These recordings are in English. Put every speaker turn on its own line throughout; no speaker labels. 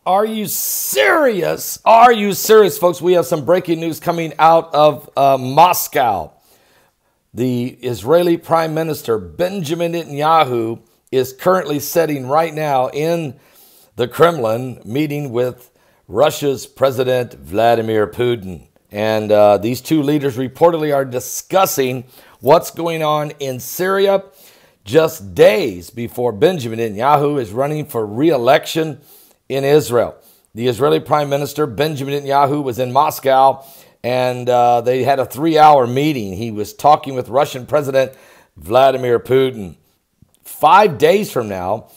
Are you serious? Are you serious, folks? We have some breaking news coming out of Moscow. The Israeli Prime Minister, Benjamin Netanyahu, is currently sitting right now in the Kremlin meeting with Russia's President Vladimir Putin. And these two leaders reportedly are discussing what's going on in Syria just days before Benjamin Netanyahu is running for re-election in Israel. The Israeli Prime Minister, Benjamin Netanyahu, was in Moscow, and they had a 3-hour meeting. He was talking with Russian President Vladimir Putin. 5 days from now,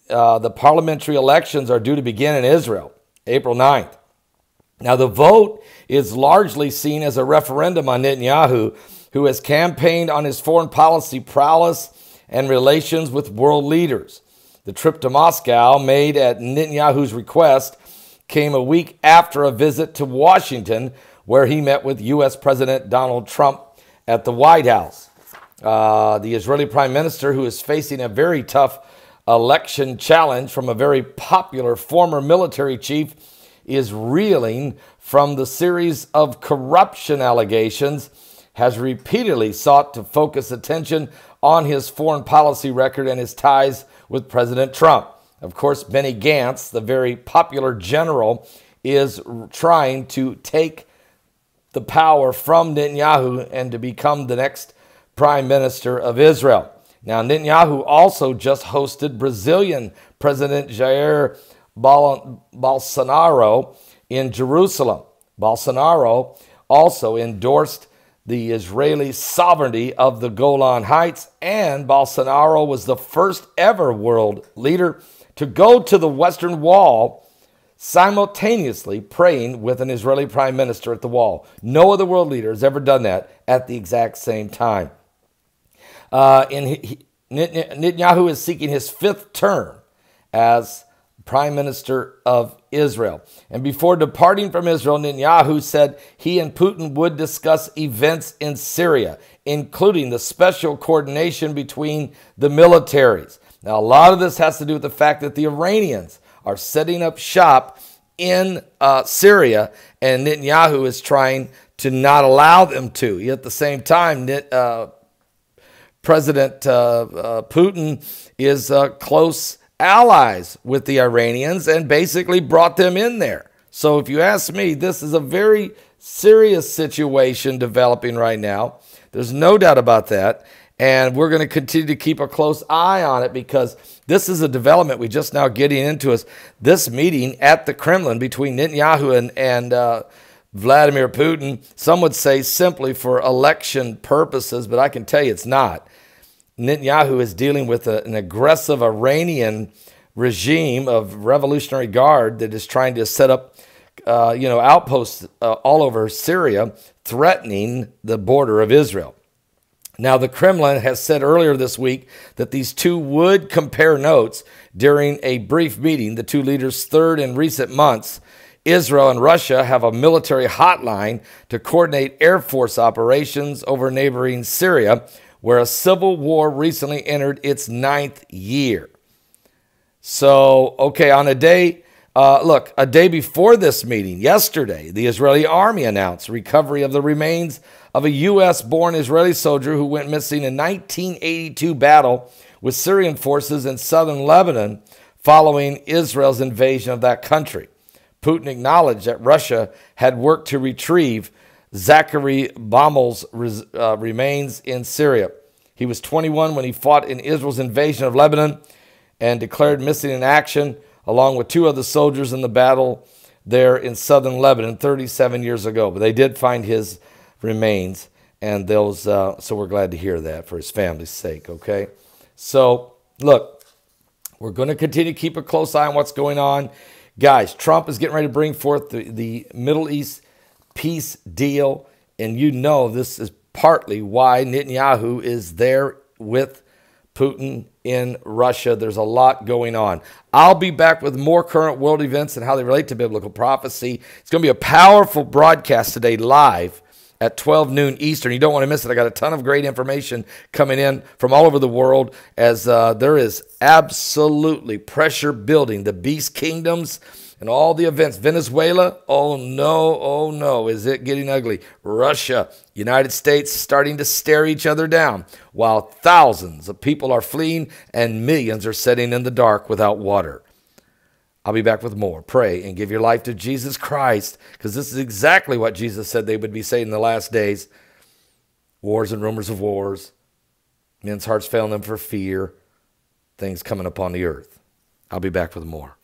the parliamentary elections are due to begin in Israel, April 9th. Now, the vote is largely seen as a referendum on Netanyahu, who has campaigned on his foreign policy prowess and relations with world leaders. The trip to Moscow, made at Netanyahu's request, came a week after a visit to Washington, where he met with U.S. President Donald Trump at the White House. The Israeli Prime Minister, who is facing a very tough election challenge from a very popular former military chief, is reeling from the series of corruption allegations, has repeatedly sought to focus attention on his foreign policy record and his ties with President Trump. Of course, Benny Gantz, the very popular general, is trying to take the power from Netanyahu and to become the next prime minister of Israel. Now, Netanyahu also just hosted Brazilian President Jair Bolsonaro in Jerusalem. Bolsonaro also endorsed the Israeli sovereignty of the Golan Heights, and Bolsonaro was the first ever world leader to go to the Western Wall simultaneously praying with an Israeli prime minister at the wall. No other world leader has ever done that at the exact same time. Netanyahu is seeking his 5th term as Prime Minister of Israel. And before departing from Israel, Netanyahu said he and Putin would discuss events in Syria, including the special coordination between the militaries. Now, a lot of this has to do with the fact that the Iranians are setting up shop in Syria, and Netanyahu is trying to not allow them to. Yet at the same time, President Putin is close allies with the Iranians and basically brought them in there. So if you ask me, this is a very serious situation developing right now. There's no doubt about that. And we're going to continue to keep a close eye on it, because this is a development we just now getting into, is this meeting at the Kremlin between Netanyahu and Vladimir Putin. Some would say simply for election purposes, but I can tell you it's not. Netanyahu is dealing with an aggressive Iranian regime of Revolutionary Guard that is trying to set up, outposts all over Syria, threatening the border of Israel. Now, the Kremlin has said earlier this week that these two would compare notes during a brief meeting, the two leaders' third in recent months. Israel and Russia have a military hotline to coordinate Air Force operations over neighboring Syria, where a civil war recently entered its 9th year. So, okay, on a day, a day before this meeting, yesterday, the Israeli army announced recovery of the remains of a U.S.-born Israeli soldier who went missing in 1982 battle with Syrian forces in southern Lebanon following Israel's invasion of that country. Putin acknowledged that Russia had worked to retrieve Zachary Bommel's remains in Syria. He was 21 when he fought in Israel's invasion of Lebanon and declared missing in action, along with 2 other soldiers in the battle there in southern Lebanon 37 years ago. But they did find his remains, and those. So we're glad to hear that for his family's sake, okay? So, look, we're going to continue to keep a close eye on what's going on. Guys, Trump is getting ready to bring forth the Middle East peace deal, and you know this is partly why Netanyahu is there with Putin in Russia. There's a lot going on. I'll be back with more current world events and how they relate to biblical prophecy. It's going to be a powerful broadcast today live at 12 noon Eastern. You don't want to miss it. I got a ton of great information coming in from all over the world as there is absolutely pressure building. The beast kingdoms and all the events. Venezuela, oh no, is it getting ugly? Russia, United States starting to stare each other down while thousands of people are fleeing and millions are sitting in the dark without water. I'll be back with more. Pray and give your life to Jesus Christ, because this is exactly what Jesus said they would be saying in the last days. Wars and rumors of wars. Men's hearts failing them for fear. Things coming upon the earth. I'll be back with more.